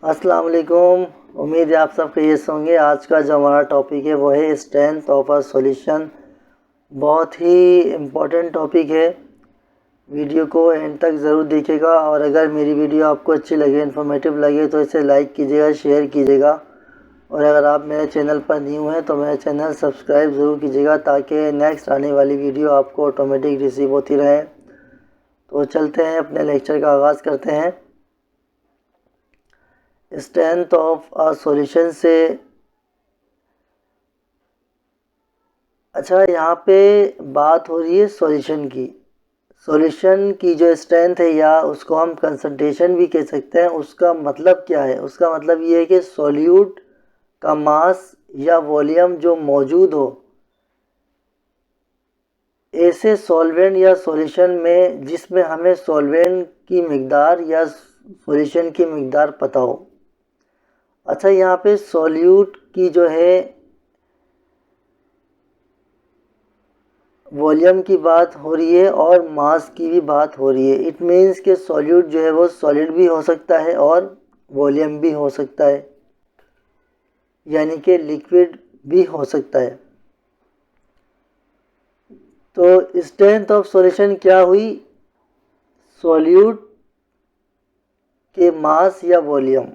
अस्सलाम वालेकुम। उम्मीद है आप सब खैरियत से होंगे। आज का जो हमारा टॉपिक है वो है स्ट्रेंथ ऑफ अ सॉल्यूशन। बहुत ही इम्पोर्टेंट टॉपिक है। वीडियो को एंड तक ज़रूर देखिएगा और अगर मेरी वीडियो आपको अच्छी लगे, इन्फॉर्मेटिव लगे तो इसे लाइक कीजिएगा, शेयर कीजिएगा। और अगर आप मेरे चैनल पर न्यू हैं तो मेरा चैनल सब्सक्राइब ज़रूर कीजिएगा ताकि नेक्स्ट आने वाली वीडियो आपको ऑटोमेटिक रिसीव होती रहे। तो चलते हैं, अपने लेक्चर का आगाज़ करते हैं। स्ट्रेंथ ऑफ अ सॉल्यूशन से अच्छा, यहाँ पे बात हो रही है सॉल्यूशन की। सॉल्यूशन की जो स्ट्रेंथ है या उसको हम कंसंट्रेशन भी कह सकते हैं, उसका मतलब क्या है? उसका मतलब ये है कि सॉल्यूट का मास या वॉल्यूम जो मौजूद हो ऐसे सॉल्वेंट या सॉल्यूशन में जिसमें हमें सॉल्वेंट की मिकदार या सॉल्यूशन की मिकदार पता हो। अच्छा, यहाँ पे सॉल्यूट की जो है वॉल्यूम की बात हो रही है और मास की भी बात हो रही है। इट मीन्स कि सॉल्यूट जो है वो सॉलिड भी हो सकता है और वॉल्यूम भी हो सकता है, यानी कि लिक्विड भी हो सकता है। तो स्ट्रेंथ ऑफ सॉल्यूशन क्या हुई? सॉल्यूट के मास या वॉल्यूम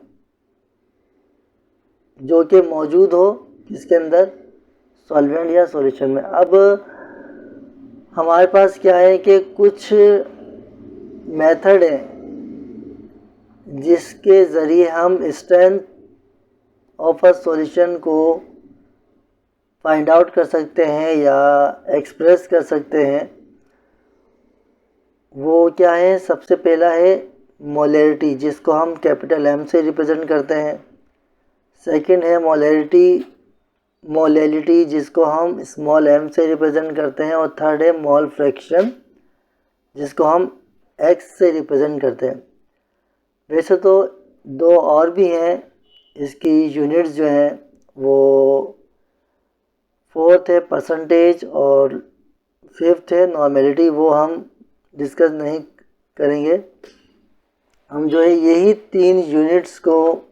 जो कि मौजूद हो किसके अंदर, सॉल्वेंट या सॉल्यूशन में। अब हमारे पास क्या है कि कुछ मेथड है जिसके ज़रिए हम स्ट्रेंथ ऑफ अ सॉल्यूशन को फाइंड आउट कर सकते हैं या एक्सप्रेस कर सकते हैं। वो क्या है? सबसे पहला है मोलैरिटी, जिसको हम कैपिटल एम से रिप्रेजेंट करते हैं। सेकंड है मोलैलिटी जिसको हम स्मॉल एम से रिप्रेजेंट करते हैं। और थर्ड है मोल फ्रैक्शन जिसको हम एक्स से रिप्रेजेंट करते हैं। वैसे तो दो और भी हैं, इसकी यूनिट्स जो हैं वो फोर्थ है परसेंटेज और फिफ्थ है नॉर्मेलिटी। वो हम डिस्कस नहीं करेंगे। हम जो है यही तीन यूनिट्स को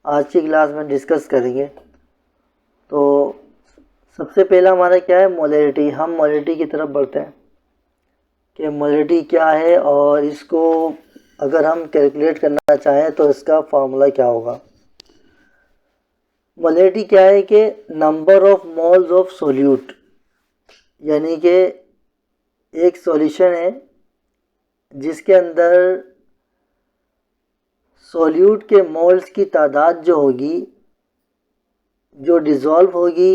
आज की क्लास में डिस्कस करेंगे। तो सबसे पहला हमारा क्या है? मोलैरिटी। हम मोलैरिटी की तरफ बढ़ते हैं कि मोलैरिटी क्या है और इसको अगर हम कैलकुलेट करना चाहें तो इसका फार्मूला क्या होगा। मोलैरिटी क्या है कि number of moles of solute, यानी कि एक सॉल्यूशन है जिसके अंदर सॉल्यूट के मोल्स की तादाद जो होगी, जो डिज़ोल्व होगी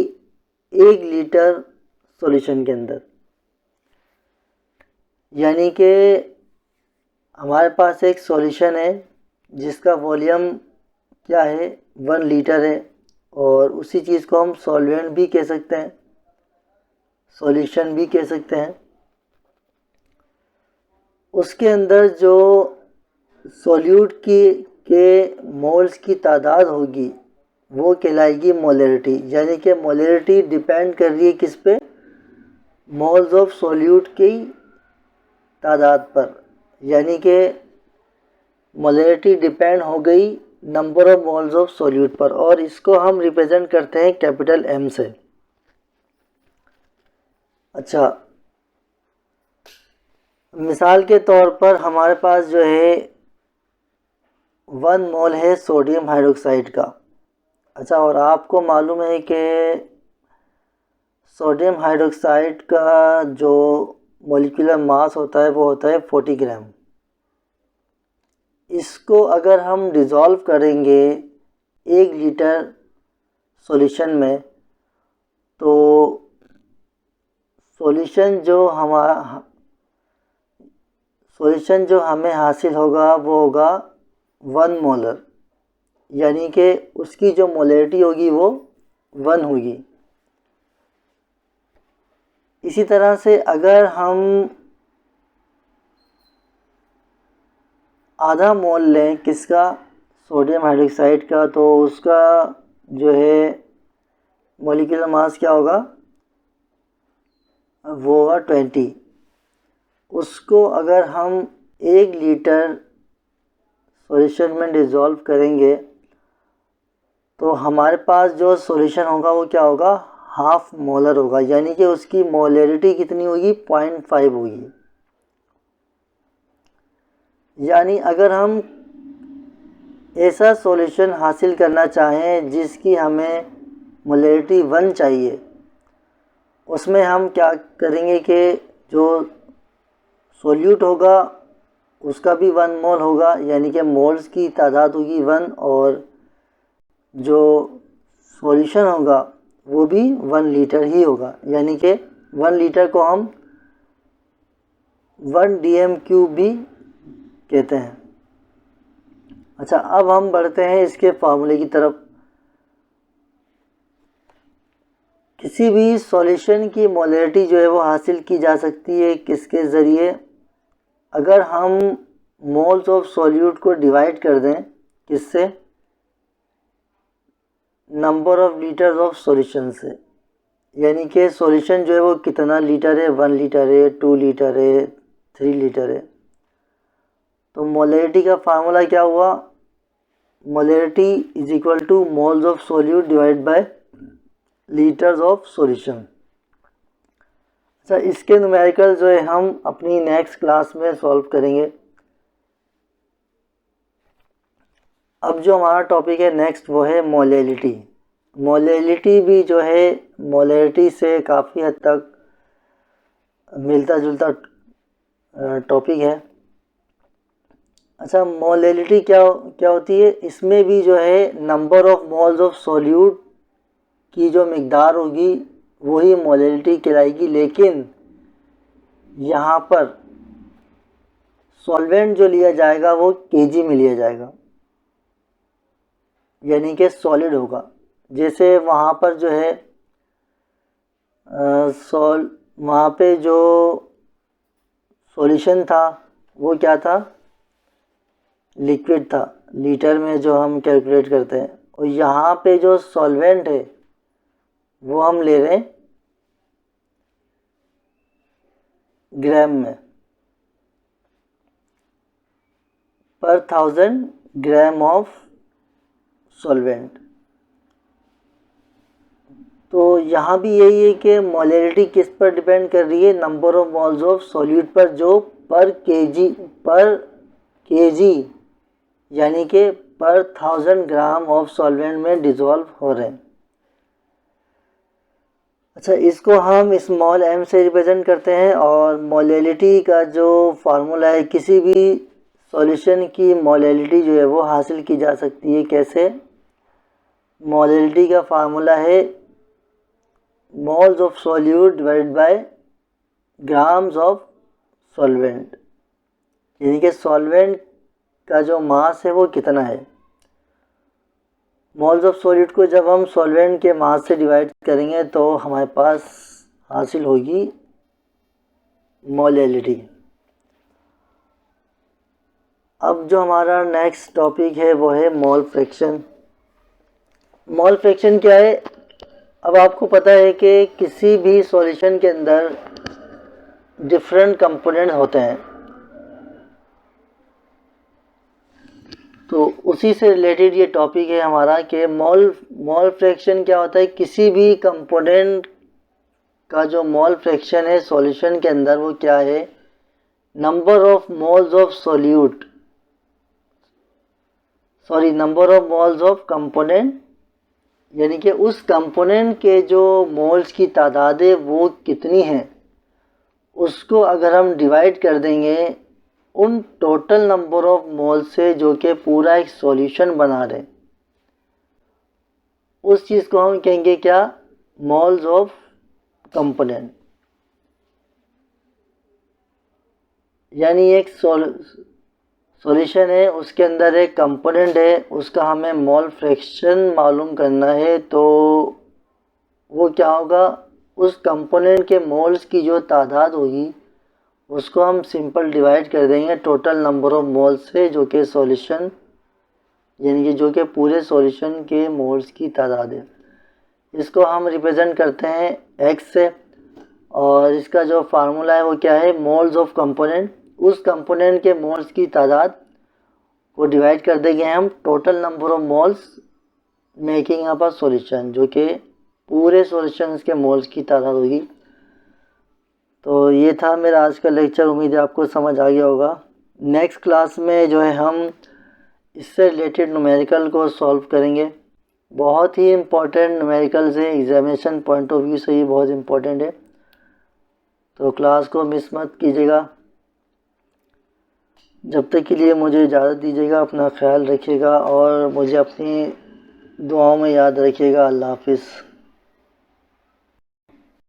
1 लीटर सॉल्यूशन के अंदर। यानी कि हमारे पास एक सॉल्यूशन है जिसका वॉल्यूम क्या है? 1 लीटर है और उसी चीज़ को हम सॉल्वेंट भी कह सकते हैं, सॉल्यूशन भी कह सकते हैं। उसके अंदर जो सॉल्यूट के मोल्स की तादाद होगी वो कहलाएगी मोलैरिटी। यानी कि मोलैरिटी डिपेंड कर रही है किस पे? मोल्स ऑफ सॉल्यूट की तादाद पर। यानी कि मोलैरिटी डिपेंड हो गई number of moles of solute पर और इसको हम रिप्रेजेंट करते हैं कैपिटल एम से। अच्छा, मिसाल के तौर पर हमारे पास जो है 1 मोल है सोडियम हाइड्रोक्साइड का। अच्छा, और आपको मालूम है कि सोडियम हाइड्रोक्साइड का जो मॉलिक्यूलर मास होता है वो होता है 40 ग्राम। इसको अगर हम डिज़ोल्व करेंगे 1 लीटर सॉल्यूशन में तो सॉल्यूशन जो हमें हासिल होगा वो होगा 1 मोलर। यानी कि उसकी जो मोलैरिटी होगी वो 1 होगी। इसी तरह से अगर हम आधा मोल लें किसका? सोडियम हाइड्रोक्साइड का, तो उसका जो है मॉलिक्यूलर मास क्या होगा? वो होगा 20। उसको अगर हम 1 लीटर सॉल्यूशन में डिज़ोल्व करेंगे तो हमारे पास जो सॉल्यूशन होगा वो क्या होगा, हाफ मोलर होगा, यानी कि उसकी मोलरिटी कितनी होगी, 0.5 होगी। यानी अगर हम ऐसा सॉल्यूशन हासिल करना चाहें जिसकी हमें मोलरिटी 1 चाहिए, उसमें हम क्या करेंगे कि जो सोल्यूट होगा उसका भी 1 मोल होगा, यानी कि मोल्स की तादाद होगी 1, और जो सॉल्यूशन होगा वो भी 1 लीटर ही होगा, यानी कि 1 लीटर को हम 1 dm³ भी कहते हैं। अच्छा, अब हम बढ़ते हैं इसके फार्मूले की तरफ। किसी भी सॉल्यूशन की मोलरिटी जो है वो हासिल की जा सकती है किसके ज़रिए, अगर हम मोल्स ऑफ सॉल्यूट को डिवाइड कर दें किससे, number of litres of solution से, यानी कि सॉल्यूशन जो है वो कितना लीटर है, 1 लीटर है, 2 लीटर है, 3 लीटर है। तो मोलरिटी का फार्मूला क्या हुआ, molarity is equal two moles of solute divide by litres of solution. अच्छा, इसके न्यूमेरिकल जो है हम अपनी नेक्स्ट क्लास में सॉल्व करेंगे। अब जो हमारा टॉपिक है नेक्स्ट वो है मोलैलिटी। मोलैलिटी भी जो है मोलैलिटी से काफ़ी हद तक मिलता जुलता टॉपिक है। अच्छा, मोलैलिटी क्या होती है, इसमें भी जो है number of moles of solute की जो मिकदार होगी वही मोलैलिटी कहलाएगी, लेकिन यहाँ पर सॉल्वेंट जो लिया जाएगा वो केजी में लिया जाएगा, यानी कि सॉलिड होगा। जैसे वहाँ पर जो है वहाँ पे जो सॉल्यूशन था वो क्या था, लिक्विड था, लीटर में जो हम कैलकुलेट करते हैं, और यहाँ पे जो सॉल्वेंट है वो हम ले रहे हैं ग्राम में, पर 1000 ग्राम ऑफ सॉल्वेंट। तो यहाँ भी यही है कि मोलैलिटी किस पर डिपेंड कर रही है, number of moles of solute पर, जो पर केजी यानी कि पर 1000 ग्राम ऑफ सॉल्वेंट में डिज़ोल्व हो रहे हैं। अच्छा, इसको हम स्मॉल m से रिप्रेजेंट करते हैं, और मोलैलिटी का जो फार्मूला है, किसी भी सॉल्यूशन की मोलैलिटी जो है वो हासिल की जा सकती है कैसे, मोलैलिटी का फार्मूला है moles of solute divide by grams of solvent, यानी कि सॉल्वेंट का जो मास है वो कितना है। मोल्स ऑफ सॉल्यूट को जब हम सॉल्वेंट के मास से डिवाइड करेंगे तो हमारे पास हासिल होगी मोलैलिटी। अब जो हमारा नेक्स्ट टॉपिक है वो है मोल फ्रैक्शन। मोल फ्रैक्शन क्या है, अब आपको पता है कि किसी भी सॉल्यूशन के अंदर डिफरेंट कंपोनेंट होते हैं, तो उसी से रिलेटेड ये टॉपिक है हमारा कि मोल फ्रैक्शन क्या होता है। किसी भी कंपोनेंट का जो मोल फ्रैक्शन है सॉल्यूशन के अंदर वो क्या है, number of moles of solute, sorry number of moles of component, यानी कि उस कंपोनेंट के जो मोल्स की तादाद है वो कितनी है, उसको अगर हम डिवाइड कर देंगे उन टोटल नंबर ऑफ मोल्स से जो कि पूरा एक सॉल्यूशन बना रहे, उस चीज़ को हम कहेंगे क्या, मोल्स ऑफ कंपोनेंट। यानी एक सॉल्यूशन है, उसके अंदर एक कंपोनेंट है, उसका हमें मोल फ्रैक्शन मालूम करना है, तो वो क्या होगा, उस कंपोनेंट के मोल्स की जो तादाद होगी उसको हम सिंपल डिवाइड कर देंगे टोटल नंबर ऑफ मोल्स से, जो कि सॉल्यूशन यानी कि जो कि पूरे सॉल्यूशन के मोल्स की तादाद है। इसको हम रिप्रेजेंट करते हैं x से, और इसका जो फार्मूला है वो क्या है, मोल्स ऑफ कंपोनेंट, उस कंपोनेंट के मोल्स की तादाद को डिवाइड कर देंगे हम total number of moles making up a solution, जो कि पूरे सॉल्यूशन के मोल्स की तादाद होगी। तो ये था मेरा आज का लेक्चर, उम्मीद है आपको समझ आ गया होगा। नेक्स्ट क्लास में जो है हम इससे रिलेटेड न्यूमेरिकल को सॉल्व करेंगे। बहुत ही इम्पोर्टेंट न्यूमेरिकल्स है, एग्जामिनेशन पॉइंट ऑफ व्यू से ये बहुत इम्पोर्टेंट है, तो क्लास को मिस मत कीजिएगा। जब तक के लिए मुझे इजाज़त दीजिएगा, अपना ख्याल रखिएगा और मुझे अपनी दुआओं में याद रखिएगा। अल्लाह हाफिज़।